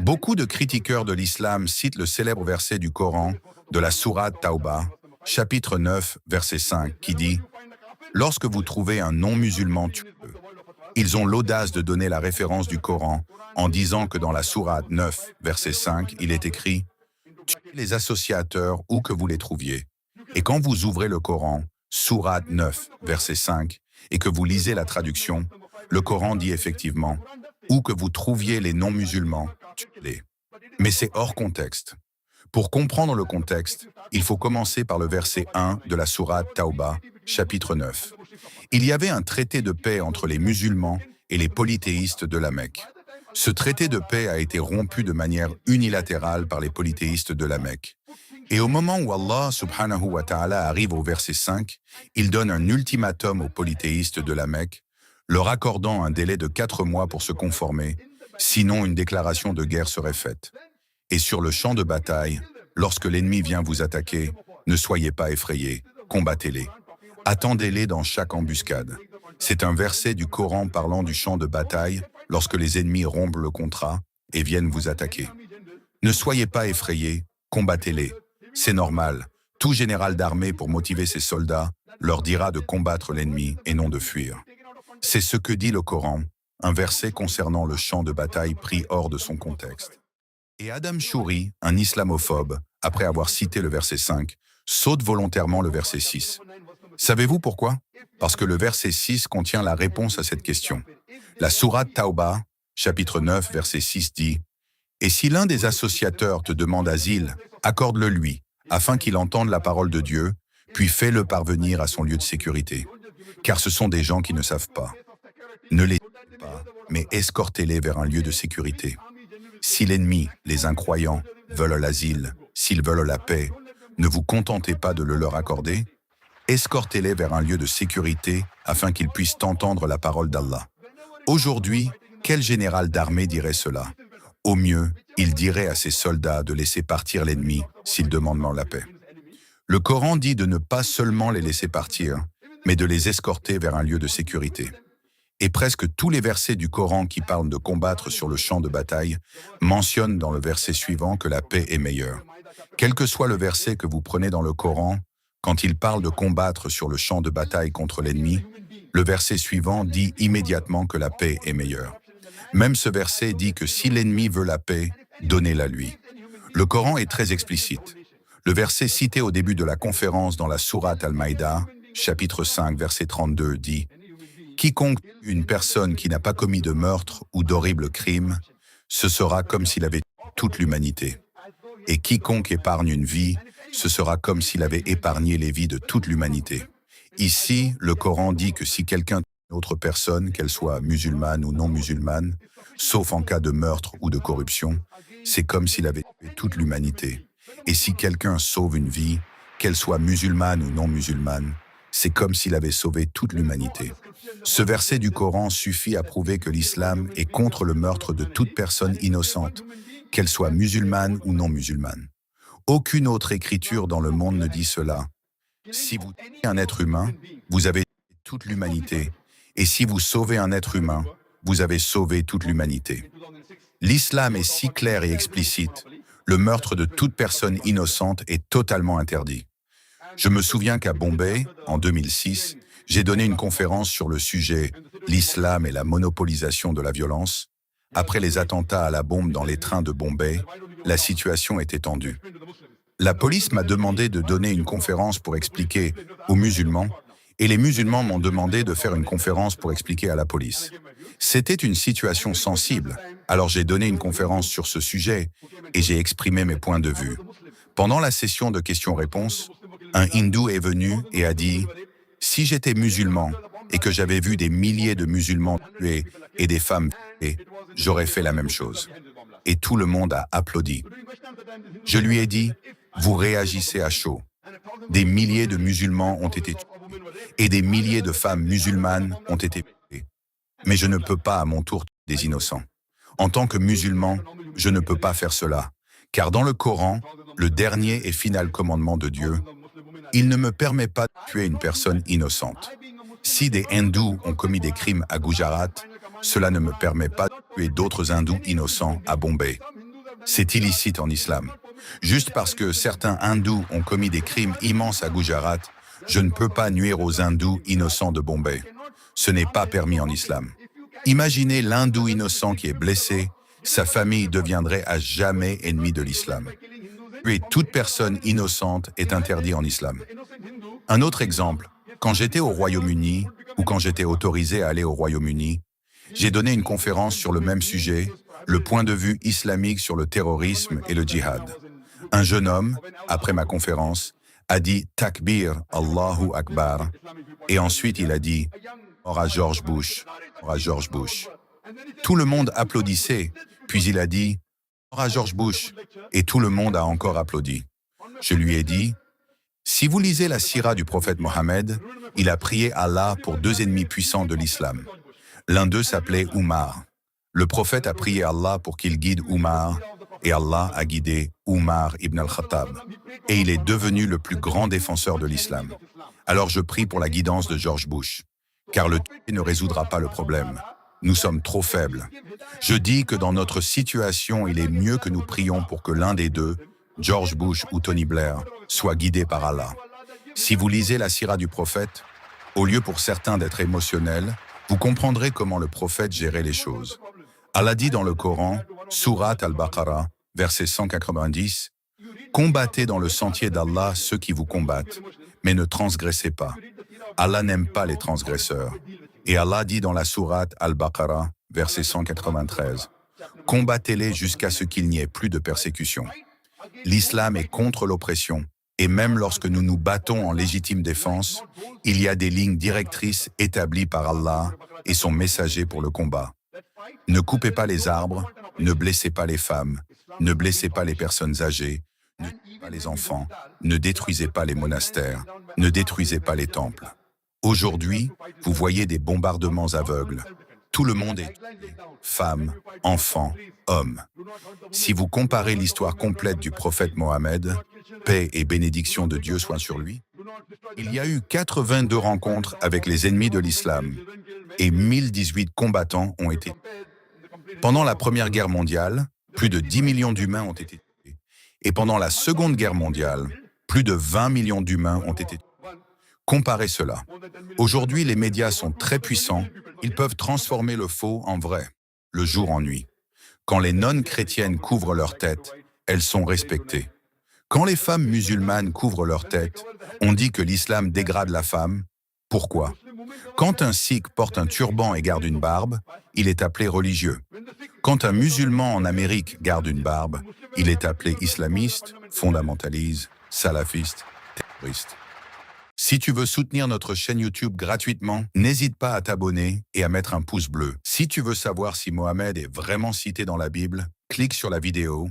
Beaucoup de critiqueurs de l'islam citent le célèbre verset du Coran de la sourate Tawbah, chapitre 9, verset 5, qui dit « Lorsque vous trouvez un non-musulman, tuez-le ». Ils ont l'audace de donner la référence du Coran en disant que dans la sourate 9, verset 5, il est écrit « Tuez les associateurs où que vous les trouviez ». Et quand vous ouvrez le Coran, sourate 9, verset 5, et que vous lisez la traduction, le Coran dit effectivement « Où que vous trouviez les non-musulmans, tuez-les ». Mais c'est hors contexte. Pour comprendre le contexte, il faut commencer par le verset 1 de la sourate Tawbah, chapitre 9. Il y avait un traité de paix entre les musulmans et les polythéistes de la Mecque. Ce traité de paix a été rompu de manière unilatérale par les polythéistes de la Mecque. Et au moment où Allah subhanahu wa ta'ala arrive au verset 5, il donne un ultimatum aux polythéistes de la Mecque, leur accordant un délai de 4 mois pour se conformer, sinon une déclaration de guerre serait faite. Et sur le champ de bataille, lorsque l'ennemi vient vous attaquer, ne soyez pas effrayés, combattez-les. Attendez-les dans chaque embuscade. C'est un verset du Coran parlant du champ de bataille lorsque les ennemis rompent le contrat et viennent vous attaquer. Ne soyez pas effrayés, combattez-les. C'est normal. Tout général d'armée, pour motiver ses soldats, leur dira de combattre l'ennemi et non de fuir. C'est ce que dit le Coran, un verset concernant le champ de bataille pris hors de son contexte. Et Adam Chouri, un islamophobe, après avoir cité le verset 5, saute volontairement le verset 6. Savez-vous pourquoi? Parce que le verset 6 contient la réponse à cette question. La sourate Tawbah, chapitre 9, verset 6 dit « Et si l'un des associateurs te demande asile, accorde-le lui, afin qu'il entende la parole de Dieu, puis fais-le parvenir à son lieu de sécurité. Car ce sont des gens qui ne savent pas. Ne les tuez pas, mais escortez-les vers un lieu de sécurité. Si l'ennemi, les incroyants, veulent l'asile, s'ils veulent la paix, ne vous contentez pas de le leur accorder. Escortez-les vers un lieu de sécurité afin qu'ils puissent entendre la parole d'Allah. » Aujourd'hui, quel général d'armée dirait cela? Au mieux, il dirait à ses soldats de laisser partir l'ennemi s'ils demandent la paix. Le Coran dit de ne pas seulement les laisser partir, mais de les escorter vers un lieu de sécurité. Et presque tous les versets du Coran qui parlent de combattre sur le champ de bataille mentionnent dans le verset suivant que la paix est meilleure. Quel que soit le verset que vous prenez dans le Coran, quand il parle de combattre sur le champ de bataille contre l'ennemi, le verset suivant dit immédiatement que la paix est meilleure. Même ce verset dit que si l'ennemi veut la paix, donnez-la lui. Le Coran est très explicite. Le verset cité au début de la conférence dans la sourate Al-Maïda, chapitre 5, verset 32, dit « Quiconque tue une personne qui n'a pas commis de meurtre ou d'horribles crimes, ce sera comme s'il avait tué toute l'humanité. Et quiconque épargne une vie, ce sera comme s'il avait épargné les vies de toute l'humanité. » Ici, le Coran dit que si quelqu'un tue une autre personne, qu'elle soit musulmane ou non musulmane, sauf en cas de meurtre ou de corruption, c'est comme s'il avait tué toute l'humanité. Et si quelqu'un sauve une vie, qu'elle soit musulmane ou non musulmane, c'est comme s'il avait sauvé toute l'humanité. Ce verset du Coran suffit à prouver que l'islam est contre le meurtre de toute personne innocente, qu'elle soit musulmane ou non musulmane. Aucune autre écriture dans le monde ne dit cela. Si vous tuez un être humain, vous avez tué toute l'humanité. Et si vous sauvez un être humain, vous avez sauvé toute l'humanité. L'islam est si clair et explicite. Le meurtre de toute personne innocente est totalement interdit. Je me souviens qu'à Bombay, en 2006, j'ai donné une conférence sur le sujet « L'islam et la monopolisation de la violence ». Après les attentats à la bombe dans les trains de Bombay, la situation était tendue. La police m'a demandé de donner une conférence pour expliquer aux musulmans, et les musulmans m'ont demandé de faire une conférence pour expliquer à la police. C'était une situation sensible, alors j'ai donné une conférence sur ce sujet et j'ai exprimé mes points de vue. Pendant la session de questions-réponses, un hindou est venu et a dit « Si j'étais musulman et que j'avais vu des milliers de musulmans tués et des femmes tuées, j'aurais fait la même chose. » Et tout le monde a applaudi. Je lui ai dit « Vous réagissez à chaud. Des milliers de musulmans ont été tués et des milliers de femmes musulmanes ont été tuées. Mais je ne peux pas à mon tour tuer des innocents. En tant que musulman, je ne peux pas faire cela, car dans le Coran, le dernier et final commandement de Dieu, il ne me permet pas de tuer une personne innocente. Si des hindous ont commis des crimes à Gujarat, cela ne me permet pas de tuer d'autres hindous innocents à Bombay. C'est illicite en islam. Juste parce que certains hindous ont commis des crimes immenses à Gujarat, je ne peux pas nuire aux hindous innocents de Bombay. Ce n'est pas permis en islam. Imaginez l'hindou innocent qui est blessé, sa famille deviendrait à jamais ennemie de l'islam. Tuer toute personne innocente est interdit en islam. Un autre exemple, quand j'étais au Royaume-Uni, ou quand j'étais autorisé à aller au Royaume-Uni, j'ai donné une conférence sur le même sujet, le point de vue islamique sur le terrorisme et le djihad. Un jeune homme, après ma conférence, a dit « Takbir, Allahu Akbar » et ensuite il a dit « Mort à George Bush, mort à George Bush ». Tout le monde applaudissait, puis il a dit « Mort à George Bush » et tout le monde a encore applaudi. Je lui ai dit « Si vous lisez la sira du prophète Mohammed, il a prié Allah pour deux ennemis puissants de l'islam. L'un d'eux s'appelait Oumar. Le prophète a prié Allah pour qu'il guide Oumar, et Allah a guidé Oumar ibn al-Khattab. Et il est devenu le plus grand défenseur de l'islam. Alors je prie pour la guidance de George Bush, car le tuer ne résoudra pas le problème. Nous sommes trop faibles. Je dis que dans notre situation, il est mieux que nous prions pour que l'un des deux, George Bush ou Tony Blair, soit guidé par Allah. Si vous lisez la sira du prophète, au lieu pour certains d'être émotionnels, vous comprendrez comment le prophète gérait les choses. Allah dit dans le Coran, Surat al-Baqarah, verset 190, « Combattez dans le sentier d'Allah ceux qui vous combattent, mais ne transgressez pas. Allah n'aime pas les transgresseurs. » Et Allah dit dans la Sourate al-Baqarah, verset 193, « Combattez-les jusqu'à ce qu'il n'y ait plus de persécution. » L'islam est contre l'oppression, et même lorsque nous nous battons en légitime défense, il y a des lignes directrices établies par Allah et son messager pour le combat. Ne coupez pas les arbres, ne blessez pas les femmes, ne blessez pas les personnes âgées, ne tuez pas les enfants, ne détruisez pas les monastères, ne détruisez pas les temples. Aujourd'hui, vous voyez des bombardements aveugles. Tout le monde est tué, femmes, enfants, hommes. Si vous comparez l'histoire complète du prophète Mohammed, paix et bénédiction de Dieu soient sur lui, il y a eu 82 rencontres avec les ennemis de l'islam et 1018 combattants ont été tués. Pendant la Première Guerre mondiale, plus de 10 millions d'humains ont été tués. Et pendant la Seconde Guerre mondiale, plus de 20 millions d'humains ont été tués. Comparez cela. Aujourd'hui, les médias sont très puissants. Ils peuvent transformer le faux en vrai, le jour en nuit. Quand les nonnes chrétiennes couvrent leur tête, elles sont respectées. Quand les femmes musulmanes couvrent leur tête, on dit que l'islam dégrade la femme. Pourquoi? Quand un sikh porte un turban et garde une barbe, il est appelé religieux. Quand un musulman en Amérique garde une barbe, il est appelé islamiste, fondamentaliste, salafiste, terroriste. Si tu veux soutenir notre chaîne YouTube gratuitement, n'hésite pas à t'abonner et à mettre un pouce bleu. Si tu veux savoir si Mohammed est vraiment cité dans la Bible, clique sur la vidéo